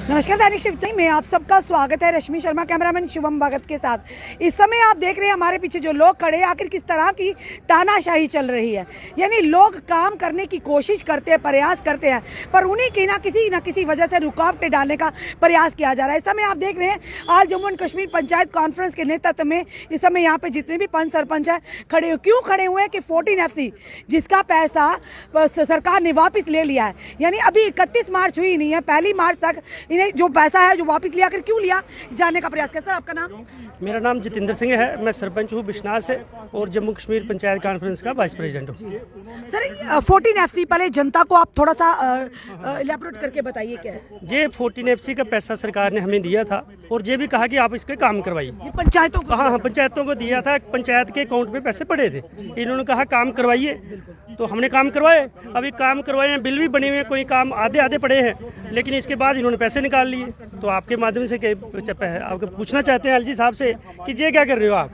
नमस्कार, दैनिक शिवचरी में आप सबका स्वागत है। रश्मि शर्मा, कैमरामैन शुभम भगत के साथ। इस समय आप देख रहे हैं हमारे पीछे जो लोग खड़े हैं, आखिर किस तरह की तानाशाही चल रही है। यानी लोग काम करने की कोशिश करते हैं, प्रयास करते हैं, पर उन्हीं की ना किसी वजह से रुकावटें डालने का प्रयास किया जा रहा है। इस समय आप देख रहे हैं आज जम्मू एंड कश्मीर पंचायत कॉन्फ्रेंस के नेतृत्व में इस समय यहाँ पे जितने भी पंच सरपंच हैं खड़े क्यों खड़े हुए हैं कि 14 FC जिसका पैसा सरकार ने वापस ले लिया है, यानी अभी 31 मार्च हुई नहीं है, 1 मार्च तक इन्हें जो पैसा है जो वापस लिया, कर क्यों लिया, जानने का प्रयास कर। सर, आपका नाम? मेरा नाम जितेंद्र सिंह है, मैं सरपंच हूँ बिश्नाह से और जम्मू कश्मीर पंचायत कॉन्फ्रेंस का वाइस प्रेसिडेंट हूँ। सर, 14 FC पहले जनता को आप थोड़ा सा इलैबोरेट करके बताइए क्या है। ये 14 FC का पैसा सरकार ने हमें दिया था और ये भी कहा कि आप इसके काम करवाइए। ये पंचायतों को? हाँ, पंचायतों को दिया था। पंचायत के अकाउंट में पैसे पड़े थे, इन्होंने कहा काम करवाइए, तो हमने काम करवाए। अभी काम करवाए हैं, बिल भी बने हुए हैं, कोई काम आधे आधे पड़े हैं, लेकिन इसके बाद इन्होंने पैसे निकाल लिए। तो आपके माध्यम से आपको पूछना चाहते हैं एलजी साहब से कि ये क्या कर रहे हो आप?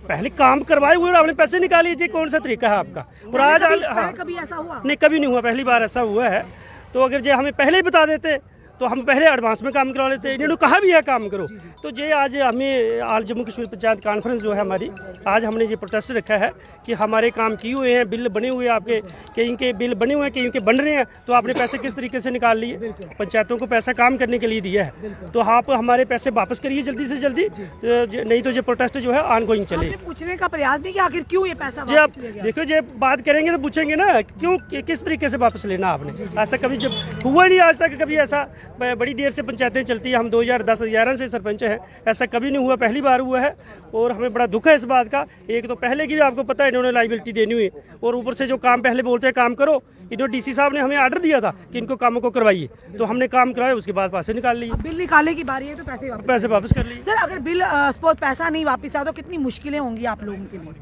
पहले काम करवाए हुए और आपने पैसे निकाल लीजिए, कौन सा तरीका है आपका? और आज कभी ऐसा हुआ नहीं, कभी नहीं हुआ, पहली बार ऐसा हुआ है। तो अगर ये हमें पहले ही बता देते तो हम पहले एडवांस में काम करवा लेते। इन्होंने कहा भी है काम करो। तो ये आज हमें आज जम्मू कश्मीर पंचायत कॉन्फ्रेंस जो है हमारी, आज हमने ये प्रोटेस्ट रखा है कि हमारे काम किए हुए हैं, बिल बने हुए हैं, आपके कहीं के बिल बने हुए हैं, कहीं के बन रहे हैं, तो आपने पैसे किस तरीके से निकाल लिए? पंचायतों को पैसा काम करने के लिए दिया है, तो आप हमारे पैसे वापस करिए जल्दी से जल्दी, नहीं तो ये प्रोटेस्ट जो है ऑनगोइंग चले। पूछने का प्रयास नहीं कि आखिर क्यों ये पैसा जी आप देखो, ये बात करेंगे तो पूछेंगे ना क्यों, किस तरीके से वापस लेना आपने? ऐसा कभी जब हुआ नहीं आज तक, कभी ऐसा बड़ी देर से पंचायतें चलती हैं, हम 2010-11 से सरपंच हैं, ऐसा कभी नहीं हुआ, पहली बार हुआ है और हमें बड़ा दुख है इस बात का। एक तो पहले की भी आपको पता है इन्होंने लाइबिलिटी देनी हुई, और ऊपर से जो काम पहले बोलते हैं काम करो, इन्होंने डीसी साहब ने हमें ऑर्डर दिया था कि इनको कामों को करवाइए, तो हमने काम कराया, उसके बाद पैसे निकाल लिए। बिल निकालने की बारी है तो पैसे वापस कर लिए। सर, अगर बिल सपोज पैसा नहीं वापस आया तो कितनी मुश्किलें होंगी आप लोगों के लिए?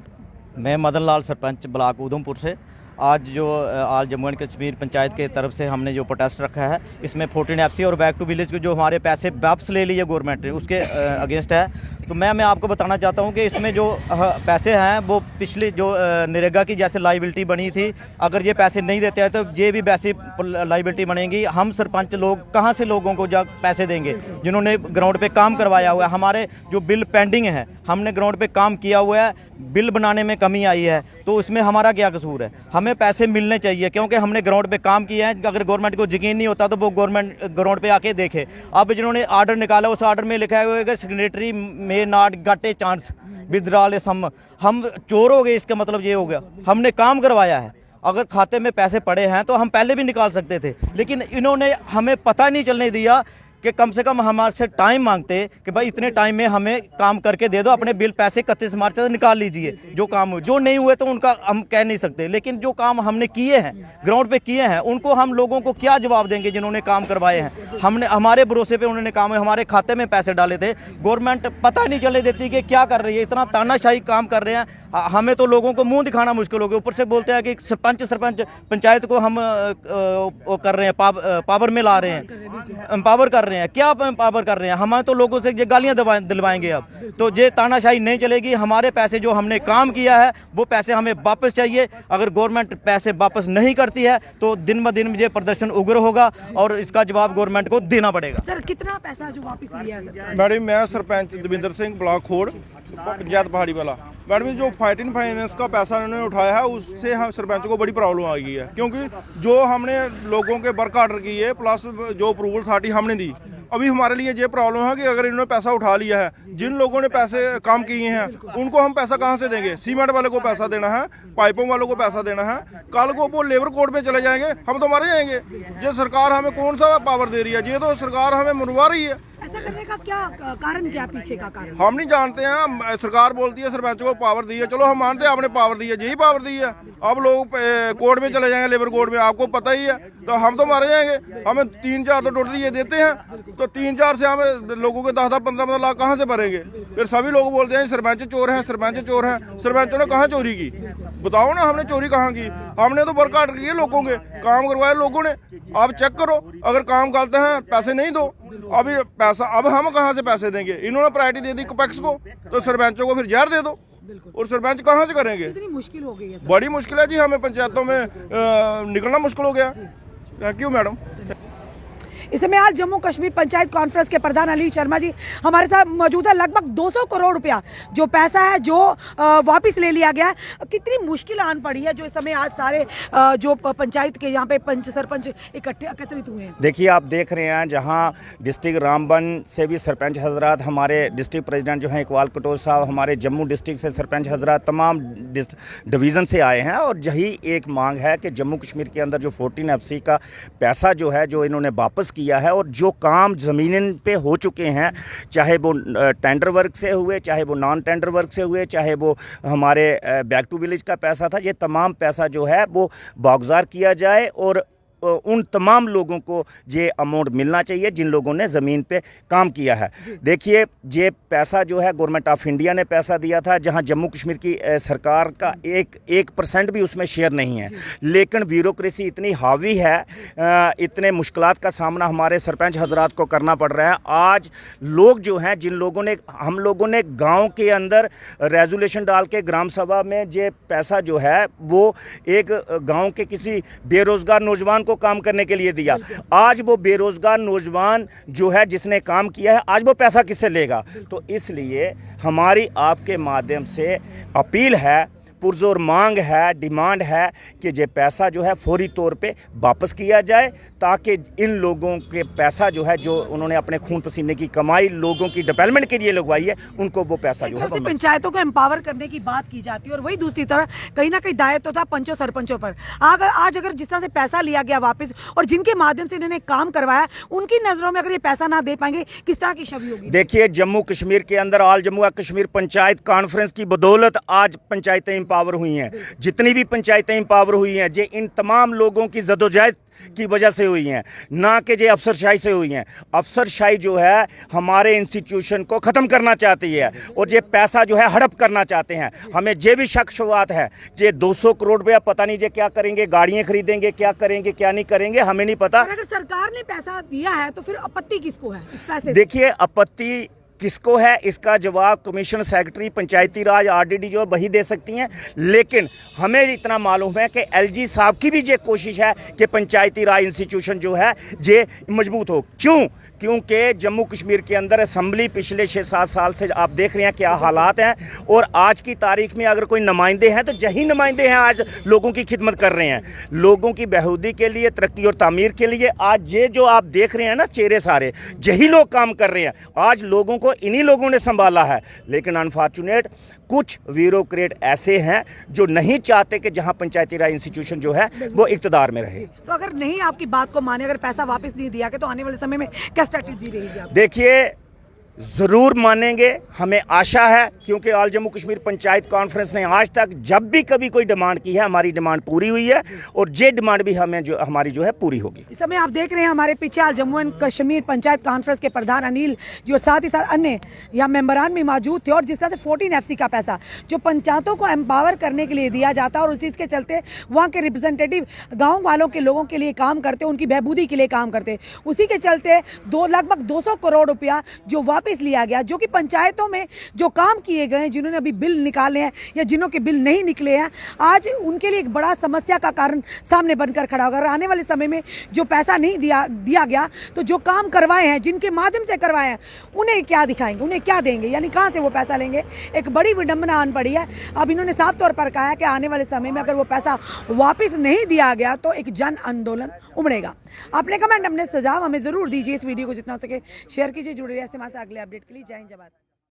मैं मदन लाल, सरपंच ब्लॉक उधमपुर से। आज जम्मू एंड कश्मीर पंचायत के तरफ से हमने जो प्रोटेस्ट रखा है, इसमें 14 FC और बैक टू विलेज के जो हमारे पैसे वापस ले लिए गवर्नमेंट ने, उसके अगेंस्ट है। तो मैं आपको बताना चाहता हूं कि इसमें जो पैसे हैं वो पिछली जो नरेगा की जैसे लाइबिलिटी बनी थी, अगर ये पैसे नहीं देते हैं तो ये भी वैसी लाइबिलिटी बनेगी। हम सरपंच लोग कहां से लोगों को जा पैसे देंगे जिन्होंने ग्राउंड पे काम करवाया हुआ है? हमारे जो बिल पेंडिंग है, हमने ग्राउंड पे काम किया हुआ है, बिल बनाने में कमी आई है, तो इसमें हमारा क्या कसूर है? हमें पैसे मिलने चाहिए क्योंकि हमने ग्राउंड पे काम किया है। अगर गवर्नमेंट को यकीन नहीं होता तो वो गवर्नमेंट ग्राउंड पे आके देखे। अब जिन्होंने आर्डर निकाला, उस आर्डर में लिखा हुआ है कि सिग्नेटरी में not got a chance withdrawal some. हम चोर हो गए, इसका मतलब ये हो गया। हमने काम करवाया है, अगर खाते में पैसे पड़े हैं तो हम पहले भी निकाल सकते थे, लेकिन इन्होंने हमें पता नहीं चलने दिया कि कम से कम हमारे से टाइम मांगते कि भाई इतने टाइम में हमें काम करके दे दो, अपने बिल पैसे 31 मार्च तक निकाल लीजिए। जो काम हुए, जो नहीं हुए तो उनका हम कह नहीं सकते, लेकिन जो काम हमने किए हैं, ग्राउंड पे किए हैं, उनको हम लोगों को क्या जवाब देंगे जिन्होंने काम करवाए हैं? हमने हमारे भरोसे पे उन्होंने काम, हमारे खाते में पैसे डाले थे, गवर्नमेंट पता नहीं चले देती कि क्या कर रही है। इतना तानाशाही काम कर रहे हैं, हमें तो लोगों को मुंह दिखाना मुश्किल हो गया। ऊपर से बोलते हैं कि सरपंच पंचायत को हम कर रहे हैं, पावर में ला रहे हैं, एम्पावर कर रहे हैं। क्या एम्पावर कर रहे हैं? हमें तो लोगों से ये गालियां दिलवाएंगे। अब तो ये तानाशाही नहीं चलेगी। हमारे पैसे जो हमने काम किया है वो पैसे हमें वापस चाहिए। अगर गवर्नमेंट पैसे वापस नहीं करती है तो दिन ब दिन ये प्रदर्शन उग्र होगा और इसका जवाब गवर्नमेंट को देना पड़ेगा। सर, कितना पैसा जो वापस लिया है? मैडम, मैं सरपंच दविंदर सिंह, ब्लॉक खोड़, पंचायत पहाड़ी वाला। मैडम, जो 14 फाइनेंस का पैसा उन्होंने उठाया है उससे हम सरपंच को बड़ी प्रॉब्लम आ गई है, क्योंकि जो हमने लोगों के वर्क ऑर्डर किए प्लस जो अप्रूवल अथॉरिटी हमने दी, अभी हमारे लिए ये प्रॉब्लम है कि अगर इन्होंने पैसा उठा लिया है, जिन लोगों ने पैसे काम किए हैं उनको हम पैसा कहाँ से देंगे? सीमेंट वाले को पैसा देना है, पाइपों वालों को पैसा देना है, कल को वो लेबर कोर्ट में चले जाएंगे, हम तो मारे जाएंगे। ये सरकार हमें कौन सा पावर दे रही है? ये तो सरकार हमें मरवा रही है। ऐसा करने का क्या कारण, क्या पीछे का कारण? हम नहीं जानते हैं। सरकार बोलती है सरपंच को पावर दी है, चलो हम मानते हैं आपने पावर दी है, यही पावर दी है। अब लोग कोर्ट में चले जाएंगे, लेबर कोर्ट में, आपको पता ही है, तो हम तो मारे जाएंगे। हमें 3-4 तो टोटल ये देते हैं, तो 3-4 से हमें लोगों के 10-10, 15-15 लाख कहाँ से भरेंगे? फिर सभी लोग बोलते हैं सरपंच चोर हैं, सरपंच चोर हैं। सरपंचों ने कहाँ चोरी की? बताओ ना, हमने चोरी कहाँ की? हमने तो वर्क ऑर्डर किए, लोगों के काम करवाए लोगों ने। आप चेक करो, अगर काम करते हैं पैसे नहीं दो, अभी पैसा, अब हम कहाँ से पैसे देंगे? इन्होंने प्रायोरिटी दे दी कपेक्स को, तो सरपंचों को फिर जहर दे दो, और सरपंच कहाँ से करेंगे? कितनी मुश्किल हो गई है? बड़ी मुश्किल है जी, हमें पंचायतों में निकलना मुश्किल हो गया। Thank you madam. इस समय आज जम्मू कश्मीर पंचायत कॉन्फ्रेंस के प्रधान अनिल शर्मा जी हमारे साथ मौजूद है। लगभग 200 करोड़ रुपया जो पैसा है जो वापस ले लिया गया है। कितनी मुश्किल आन पड़ी है जो इस समय आज सारे जो पंचायत के यहाँ पे पंच सरपंच एकत्रित हुए हैं। देखिए, आप देख रहे हैं जहां डिस्ट्रिक्ट रामबन से भी सरपंच हजरात, हमारे डिस्ट्रिक्ट प्रेसिडेंट जो हैं इकबाल कटोच साहब, हमारे जम्मू डिस्ट्रिक्ट से सरपंच हजरात तमाम डिवीज़न से आए हैं और यही एक मांग है कि जम्मू कश्मीर के अंदर जो 14 FC का पैसा जो है जो इन्होंने वापस किया है और जो काम ज़मीन पे हो चुके हैं, चाहे वो टेंडर वर्क से हुए, चाहे वो नॉन टेंडर वर्क से हुए, चाहे वो हमारे बैक टू विलेज का पैसा था, ये तमाम पैसा जो है वो वागुजार किया जाए और उन तमाम लोगों को ये अमाउंट मिलना चाहिए जिन लोगों ने ज़मीन पे काम किया है। देखिए, ये पैसा जो है गवर्नमेंट ऑफ इंडिया ने पैसा दिया था, जहां जम्मू कश्मीर की सरकार का 1% भी उसमें शेयर नहीं है, लेकिन ब्यूरोक्रेसी इतनी हावी है, इतने मुश्किलात का सामना हमारे सरपंच हजरात को करना पड़ रहा है। आज लोग जो हैं, जिन लोगों ने, हम लोगों ने गाँव के अंदर रेजोल्यूशन डाल के ग्राम सभा में ये पैसा जो है वो एक गाँव के किसी बेरोज़गार नौजवान को काम करने के लिए दिया। आज वो बेरोजगार नौजवान जो है जिसने काम किया है, आज वो पैसा किससे लेगा? तो इसलिए हमारी आपके माध्यम से अपील है, पुरजोर मांग है, डिमांड है कि ये पैसा जो है फौरी तौर पे वापस किया जाए, ताकि इन लोगों के पैसा जो है जो उन्होंने अपने खून पसीने की कमाई लोगों की डेवलपमेंट के लिए लगवाई है, उनको वो पैसा जो है पंचायतों को एम्पावर करने की बात की जाती है और वही दूसरी तरफ कहीं ना कहीं दायित्व था पंचों सरपंचों पर। आज अगर जिस तरह से पैसा लिया गया वापस और जिनके माध्यम से इन्होंने काम करवाया, उनकी नजरों में अगर ये पैसा ना दे पाएंगे, किस तरह की छवि होगी? देखिए, जम्मू कश्मीर के अंदर ऑल जम्मू कश्मीर पंचायत कॉन्फ्रेंस की बदौलत आज पंचायतें पावर हुई हैं। जितनी भी पंचायतें पावर हुई हैं, ये इन तमाम लोगों की जदोजहद की वजह से हुई हैं, ना कि ये अफसरशाही से हुई हैं। अफसरशाही जो है हमारे इंस्टीट्यूशन को ख़त्म करना चाहती है और ये पैसा जो है हड़प करना चाहते हैं। हमें ये भी शक शुरुआत है, ये 200 करोड़ रुपया पता नहीं ये क्या करेंगे, गाड़ियाँ खरीदेंगे, क्या करेंगे क्या नहीं करेंगे, हमें नहीं पता। अगर सरकार ने पैसा दिया है तो फिर आपत्ति किसको है इस पैसे? देखिए, आपत्ति किसको है, इसका जवाब कमिश्नर सेक्रेटरी पंचायती राज RDD जो वही दे सकती हैं, लेकिन हमें इतना मालूम है कि LG साहब की भी ये कोशिश है कि पंचायती राज इंस्टीट्यूशन जो है ये मजबूत हो। क्योंकि जम्मू कश्मीर के अंदर असम्बली पिछले 6-7 साल से आप देख रहे हैं क्या हालात हैं, और आज की तारीख में अगर कोई नुमाइंदे हैं तो यही नुमाइंदे हैं आज लोगों की खिदमत कर रहे हैं, लोगों की बहबूदी के लिए, तरक्की और तामीर के लिए। आज ये जो आप देख रहे हैं ना चेहरे सारे, यही लोग काम कर रहे हैं। आज लोगों को इन्हीं लोगों ने संभाला है, लेकिन अनफॉर्चुनेट कुछ ब्यूरोक्रेट ऐसे हैं जो नहीं चाहते कि जहां पंचायती राज इंस्टीट्यूशन जो है वो इक़्तिदार में रहे। तो अगर नहीं आपकी बात को माने, अगर पैसा वापस नहीं दिया गया, तो आने वाले समय में क्या स्ट्रैटेजी रहेगी आपकी? देखिए, ज़रूर मानेंगे, हमें आशा है, क्योंकि ऑल जम्मू कश्मीर पंचायत कॉन्फ्रेंस ने आज तक जब भी कभी कोई डिमांड की है, हमारी डिमांड पूरी हुई है और ये डिमांड भी हमें जो हमारी जो है पूरी होगी। इस समय आप देख रहे हैं हमारे पीछे all Jammu and Kashmir panchayat conference के प्रधान अनिल जी और साथ ही साथ अन्य यहाँ मेंबरान भी मौजूद थे। और जिस तरह से 14 FC का पैसा जो पंचायतों को एम्पावर करने के लिए दिया जाता है और उस चीज़ के चलते वहाँ के रिप्रेजेंटेटिव गाँव वालों के लोगों के लिए काम करते, उनकी बहबूदी के लिए काम करते, उसी के चलते लगभग 200 करोड़ रुपया जो वापस लिया गया, जो कि पंचायतों में जो काम किए गए हैं, जिन्होंने अभी बिल निकाले हैं या जिन्हों के बिल नहीं निकले हैं, आज उनके लिए एक बड़ा समस्या का कारण सामने बनकर खड़ा होगा। आने वाले समय में जो पैसा नहीं दिया गया, तो जो काम करवाए हैं, जिनके माध्यम से करवाए हैं, उन्हें क्या दिखाएंगे, उन्हें क्या देंगे, यानी कहाँ से वो पैसा लेंगे? एक बड़ी विडंबना आन पड़ी है। अब इन्होंने साफ तौर पर कहा है कि आने वाले समय में अगर वो पैसा वापस नहीं दिया गया तो एक जन आंदोलन उमड़ेगा। अपने कमेंट, अपने सुझाव हमें जरूर दीजिए। इस वीडियो को जितना हो सके शेयर कीजिए। जुड़े रहिए हमारे साथ अगले अपडेट के लिए। जय हिंद, जय भारत।